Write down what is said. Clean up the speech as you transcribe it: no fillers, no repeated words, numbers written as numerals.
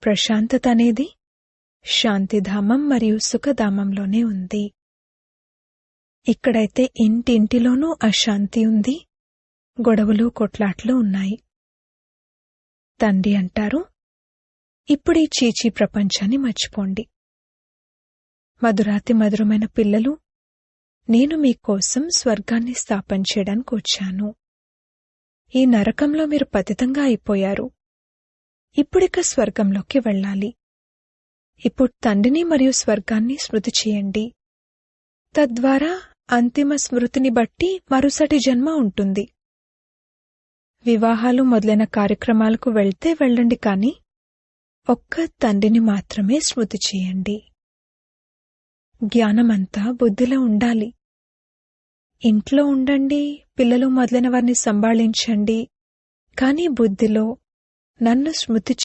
ప్రశాంతత అనేది శాంతిధామం మరియు సుఖధామంలోనే ఉంది. ఇక్కడైతే ఇంటింటిలోనూ అశాంతి ఉంది, గొడవలు కొట్లాట్లు ఉన్నాయి. తండ్రి అంటారు, ఇప్పుడీ చీచీ ప్రపంచాన్ని మర్చిపోండి. మధురాతి మధురమైన పిల్లలు, నేను మీకోసం స్వర్గాన్ని స్థాపన చేయడానికి వచ్చాను. ఈ నరకంలో మీరు పతితంగా అయిపోయారు. ఇప్పుడిక స్వర్గంలోకి వెళ్ళాలి. ఇప్పుడు తండ్రిని మరియు స్వర్గాన్ని స్మృతి చేయండి. తద్వారా అంతిమ స్మృతిని బట్టి మరుసటి జన్మ ఉంటుంది. వివాహాలు మొదలైన కార్యక్రమాలకు వెళ్తే వెళ్ళండి, కాని ఒక్క తండ్రిని మాత్రమే స్మృతి చేయండి. జ్ఞానమంతా బుద్ధిలో ఉండాలి. ఇంట్లో ఉండండి, పిల్లలు మొదలైన వారిని సంభాళించండి, కానీ బుద్ధిలో నన్ను స్మృతి